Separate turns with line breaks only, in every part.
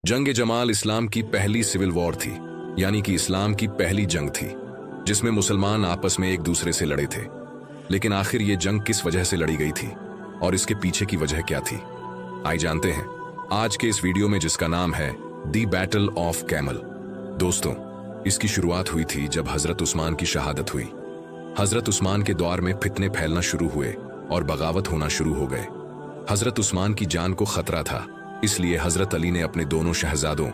जंग जमाल इस्लाम की पहली सिविल वॉर थी, यानी कि इस्लाम की पहली जंग थी जिसमें मुसलमान आपस में एक दूसरे से लड़े थे। लेकिन आखिर ये जंग किस वजह से लड़ी गई थी और इसके पीछे की वजह क्या थी, आइए जानते हैं आज के इस वीडियो में, जिसका नाम है दी बैटल ऑफ कैमल। दोस्तों, इसकी शुरुआत हुई थी जब हजरत उस्मान की शहादत हुई। हजरत उस्मान के दौर में फितने फैलना शुरू हुए और बगावत होना शुरू हो गए। हजरत उस्मान की जान को खतरा था, इसलिए हजरत अली ने अपने दोनों शहजादों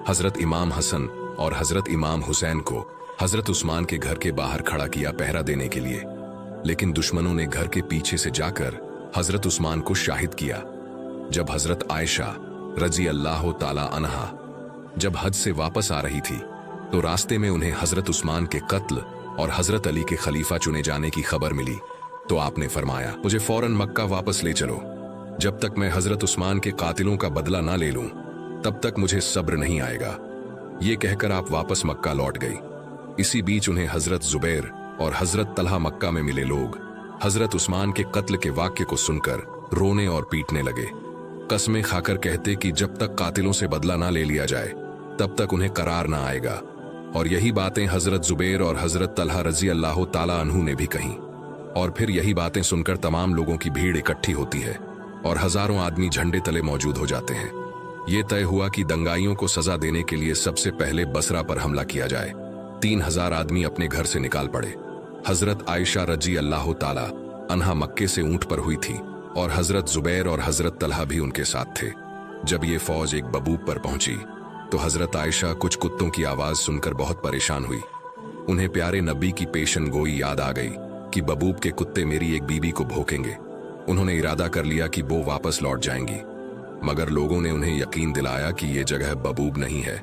हजरत इमाम हसन और हजरत इमाम हुसैन को हजरत उस्मान के घर के बाहर खड़ा किया पहरा देने के लिए। लेकिन दुश्मनों ने घर के पीछे से जाकर हजरत उस्मान को शाहिद किया। जब हजरत आयशा रजी अल्लाह ताला अन्हा जब हज से वापस आ रही थी तो रास्ते में उन्हें हजरत उस्मान के कत्ल और हजरत अली के खलीफा चुने जाने की खबर मिली। तो आपने फरमाया, मुझे फौरन मक्का वापस ले चलो। जब तक मैं हजरत उस्मान के कातिलों का बदला ना ले लूं, तब तक मुझे सब्र नहीं आएगा। ये कहकर आप वापस मक्का लौट गई। इसी बीच उन्हें हजरत जुबैर और हजरत तलहा मक्का में मिले लोग हजरत उस्मान के कत्ल के वाक्य को सुनकर रोने और पीटने लगे। कसमें खाकर कहते कि जब तक कातिलों से बदला ना ले लिया जाए तब तक उन्हें करार ना आएगा। और यही बातें हजरत जुबैर और हजरत तलहा रजी अल्लाह ताला अन्हु ने भी कहीं। और फिर यही बातें सुनकर तमाम लोगों की भीड़ इकट्ठी होती है और हजारों आदमी झंडे तले मौजूद हो जाते हैं। ये तय हुआ कि दंगाइयों को सजा देने के लिए सबसे पहले बसरा पर हमला किया जाए। 3000 आदमी अपने घर से निकाल पड़े। हजरत आयशा रजी अल्लाह ताला अन्हा मक्के से ऊंट पर हुई थी और हजरत जुबैर और हजरत तलहा भी उनके साथ थे। जब ये फौज एक बबूब पर पहुंची तो हजरत आयशा कुछ कुत्तों की आवाज सुनकर बहुत परेशान हुई। उन्हें प्यारे नबी की पेशन गोई याद आ गई कि बबूब के कुत्ते मेरी एक बीबी को भोंकेंगे। उन्होंने इरादा कर लिया कि वो वापस लौट जाएंगी, मगर लोगों ने उन्हें यकीन दिलाया कि ये जगह बबूब नहीं है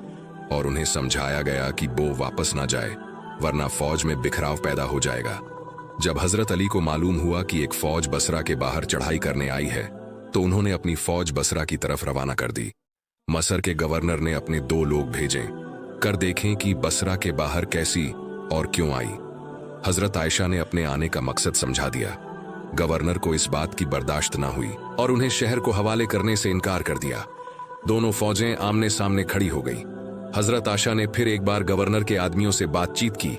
और उन्हें समझाया गया कि वो वापस ना जाए वरना फौज में बिखराव पैदा हो जाएगा। जब हजरत अली को मालूम हुआ कि एक फौज बसरा के बाहर चढ़ाई करने आई है तो उन्होंने अपनी फौज बसरा की तरफ रवाना कर दी। मसर के गवर्नर ने अपने 2 लोग भेजे कर देखें कि बसरा के बाहर कैसी और क्यों आई। हजरत आयशा ने अपने आने का मकसद समझा दिया। गवर्नर को इस बात की बर्दाश्त ना हुई और उन्हें शहर को हवाले करने से इनकार कर दिया। दोनों फौजें आमने सामने खड़ी हो गई। हजरत आयशा ने फिर एक बार गवर्नर के आदमियों से बातचीत की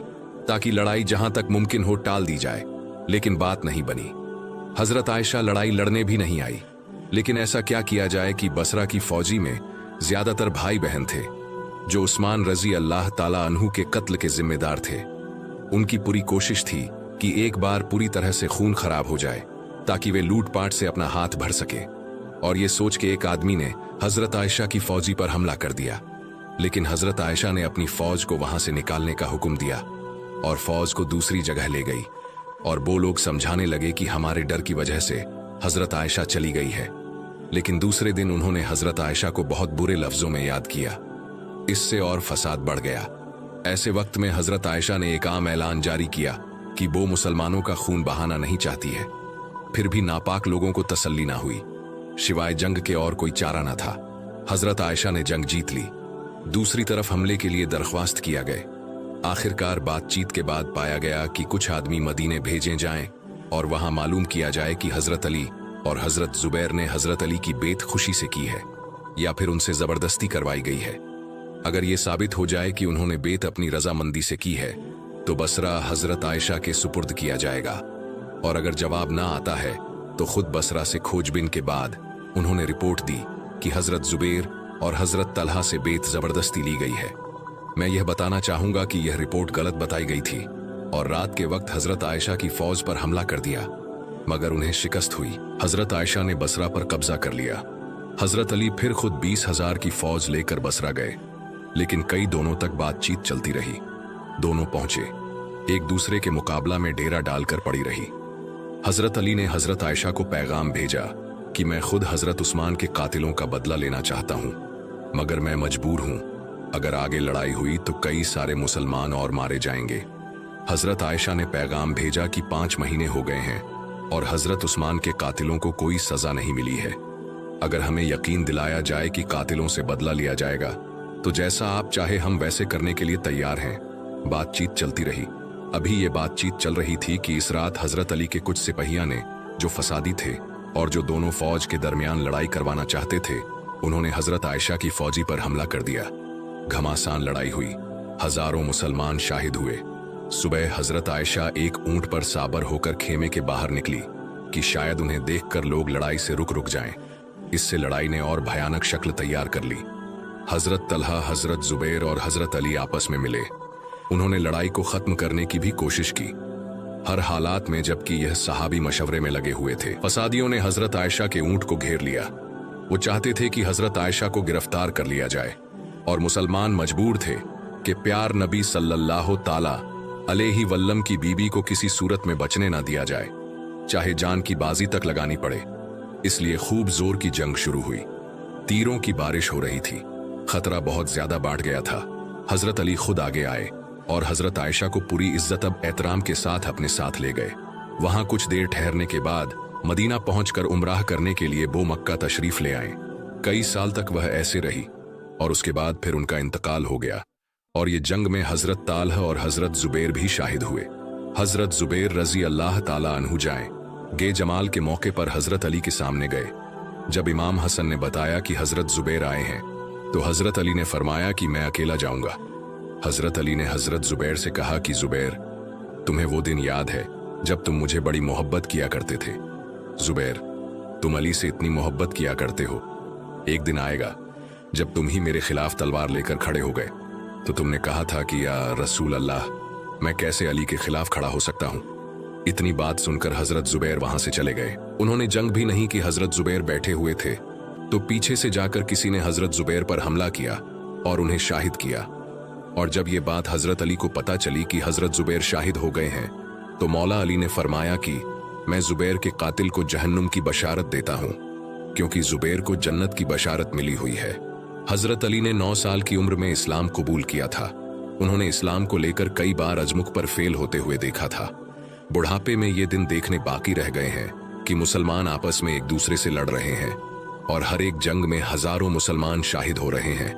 ताकि लड़ाई जहां तक मुमकिन हो टाल दी जाए, लेकिन बात नहीं बनी। हजरत आयशा लड़ाई लड़ने भी नहीं आई। लेकिन ऐसा क्या किया जाए कि बसरा की फौजी में ज्यादातर भाई बहन थे जो उस्मान रजी अल्लाह ताला अन्हु के कत्ल के जिम्मेदार थे। उनकी पूरी कोशिश थी कि एक बार पूरी तरह से खून खराब हो जाए ताकि वे लूटपाट से अपना हाथ भर सके। और ये सोच के एक आदमी ने हजरत आयशा की फौजी पर हमला कर दिया। लेकिन हजरत आयशा ने अपनी फौज को वहां से निकालने का हुक्म दिया और फौज को दूसरी जगह ले गई। और वो लोग समझाने लगे कि हमारे डर की वजह से हजरत आयशा चली गई है। लेकिन दूसरे दिन उन्होंने हजरत आयशा को बहुत बुरे लफ्जों में याद किया। इससे और फसाद बढ़ गया। ऐसे वक्त में हजरत आयशा ने एक आम ऐलान जारी किया कि वो मुसलमानों का खून बहाना नहीं चाहती है। फिर भी नापाक लोगों को तसल्ली ना हुई। सिवाय जंग के और कोई चारा ना था। हजरत आयशा ने जंग जीत ली। दूसरी तरफ हमले के लिए दरख्वास्त किया गए। आखिरकार बातचीत के बाद पाया गया कि कुछ आदमी मदीने भेजे जाएं और वहां मालूम किया जाए कि हजरत अली और हजरत जुबैर ने हजरत अली की बेत खुशी से की है या फिर उनसे जबरदस्ती करवाई गई है। अगर ये साबित हो जाए कि उन्होंने बेत अपनी रजामंदी से की है तो बसरा हजरत आयशा के सुपुर्द किया जाएगा। और अगर जवाब ना आता है तो खुद बसरा से खोजबीन के बाद उन्होंने रिपोर्ट दी कि हजरत जुबैर और हजरत तलहा से बेत जबरदस्ती ली गई है। मैं यह बताना चाहूंगा कि यह रिपोर्ट गलत बताई गई थी और रात के वक्त हजरत आयशा की फौज पर हमला कर दिया, मगर उन्हें शिकस्त हुई। हजरत आयशा ने बसरा पर कब्जा कर लिया। हजरत अली फिर खुद 20,000 की फौज लेकर बसरा गए, लेकिन कई दिनों तक बातचीत चलती रही। दोनों पहुंचे, एक दूसरे के मुकाबला में डेरा डालकर पड़ी रही। हजरत अली ने हजरत आयशा को पैगाम भेजा कि मैं खुद हजरत उस्मान के कातिलों का बदला लेना चाहता हूं, मगर मैं मजबूर हूं। अगर आगे लड़ाई हुई तो कई सारे मुसलमान और मारे जाएंगे। हजरत आयशा ने पैगाम भेजा कि 5 महीने हो गए हैं और हजरत उस्मान के कातिलों को कोई सजा नहीं मिली है। अगर हमें यकीन दिलाया जाए कि कातिलों से बदला लिया जाएगा तो जैसा आप चाहे हम वैसे करने के लिए तैयार हैं। बातचीत चलती रही। अभी ये बातचीत चल रही थी कि इस रात हजरत अली के कुछ सिपहिया ने, जो फसादी थे और जो दोनों फौज के दरमियान लड़ाई करवाना चाहते थे, उन्होंने हजरत आयशा की फौजी पर हमला कर दिया। घमासान लड़ाई हुई, हजारों मुसलमान शाहिद हुए। सुबह हजरत आयशा एक ऊंट पर साबर होकर खेमे के बाहर निकली कि शायद उन्हें देखकर लोग लड़ाई से रुक जाएं। इससे लड़ाई ने और भयानक शक्ल तैयार कर ली। हजरत तलहा, हजरत जुबैर और हजरत अली आपस में मिले। उन्होंने लड़ाई को खत्म करने की भी कोशिश की, हर हालात में, जबकि यह सहाबी मशवरे में लगे हुए थे। फसादियों ने हजरत आयशा के ऊंट को घेर लिया। वो चाहते थे कि हजरत आयशा को गिरफ्तार कर लिया जाए, और मुसलमान मजबूर थे कि प्यार नबी सल्लल्लाहु ताला अलैहि वल्लम की बीबी को किसी सूरत में बचने ना दिया जाए, चाहे जान की बाजी तक लगानी पड़े। इसलिए खूब जोर की जंग शुरू हुई। तीरों की बारिश हो रही थी। खतरा बहुत ज्यादा बढ़ गया था। हजरत अली खुद आगे आए और हजरत आयशा को पूरी इज्जत अब एहतराम के साथ अपने साथ ले गए। वहां कुछ देर ठहरने के बाद मदीना पहुंचकर उम्राह करने के लिए वो मक्का तशरीफ ले आए। कई साल तक वह ऐसे रही और उसके बाद फिर उनका इंतकाल हो गया, और ये जंग में हजरत तालहा और हजरत जुबैर भी शाहिद हुए। हजरत जुबैर रजी अल्लाह ताला अन्हु जाए गे जमाल के मौके पर हजरत अली के सामने गए। जब इमाम हसन ने बताया कि हजरत जुबैर आए हैं, तो हजरत अली ने फरमाया कि मैं अकेला जाऊंगा। हजरत अली ने हजरत जुबैर से कहा कि जुबैर, तुम्हें वो दिन याद है जब तुम मुझे बड़ी मोहब्बत किया करते थे? जुबैर, तुम अली से इतनी मोहब्बत किया करते हो, एक दिन आएगा जब तुम ही मेरे खिलाफ तलवार लेकर खड़े हो गए तो तुमने कहा था कि या रसूल अल्लाह, मैं कैसे अली के खिलाफ खड़ा हो सकता हूं। इतनी बात सुनकर हजरत जुबैर वहां से चले गए। उन्होंने जंग भी नहीं की। हजरत जुबैर बैठे हुए थे तो पीछे से जाकर किसी ने हजरत जुबैर पर हमला किया और उन्हें शाहिद किया। और जब ये बात हजरत अली को पता चली कि हजरत जुबैर शाहिद हो गए हैं, तो मौला अली ने फरमाया कि मैं जुबैर के कातिल को जहन्नुम की बशारत देता हूं, क्योंकि जुबैर को जन्नत की बशारत मिली हुई है। हजरत अली ने 9 साल की उम्र में इस्लाम कबूल किया था। उन्होंने इस्लाम को लेकर कई बार अजमुख पर फेल होते हुए देखा था। बुढ़ापे में ये दिन देखने बाकी रह गए हैं कि मुसलमान आपस में एक दूसरे से लड़ रहे हैं, और हर एक जंग में हजारों मुसलमान शाहिद हो रहे हैं,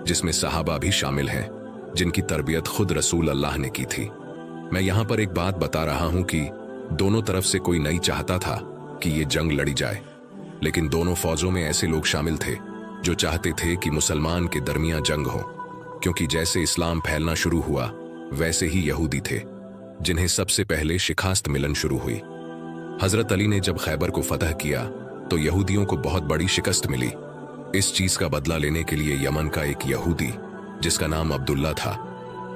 जिसमें सहाबा भी शामिल हैं, जिनकी तरबियत खुद रसूल अल्लाह ने की थी। मैं यहाँ पर एक बात बता रहा हूँ कि दोनों तरफ से कोई नहीं चाहता था कि ये जंग लड़ी जाए, लेकिन दोनों फौजों में ऐसे लोग शामिल थे जो चाहते थे कि मुसलमान के दरमियान जंग हो, क्योंकि जैसे इस्लाम फैलना शुरू हुआ वैसे ही यहूदी थे, जिन्हें सबसे पहले शिकस्त मिलन शुरू हुई। हजरत अली ने जब खैबर को फतह किया तो यहूदियों को बहुत बड़ी शिकस्त मिली। इस चीज का बदला लेने के लिए यमन का एक यहूदी, जिसका नाम अब्दुल्ला था,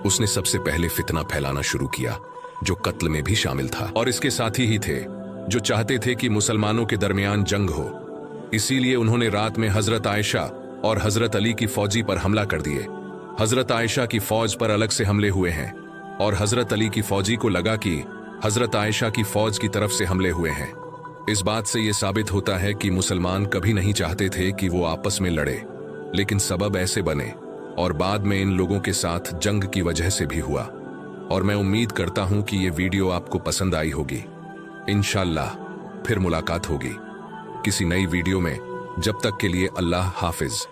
उसने सबसे पहले फितना फैलाना शुरू किया, जो कत्ल में भी शामिल था, और इसके साथी ही थे जो चाहते थे कि मुसलमानों के दरमियान जंग हो। इसीलिए उन्होंने रात में हजरत आयशा और हजरत अली की फौजी पर हमला कर दिए। हजरत आयशा की फौज पर अलग से हमले हुए हैं, और हजरत अली की फौजी को लगा कि हजरत आयशा की फौज की तरफ से हमले हुए हैं। इस बात से यह साबित होता है कि मुसलमान कभी नहीं चाहते थे कि वो आपस में लड़े, लेकिन सबब ऐसे बने और बाद में इन लोगों के साथ जंग की वजह से भी हुआ। और मैं उम्मीद करता हूं कि ये वीडियो आपको पसंद आई होगी। इंशाअल्लाह फिर मुलाकात होगी किसी नई वीडियो में। जब तक के लिए अल्लाह हाफिज।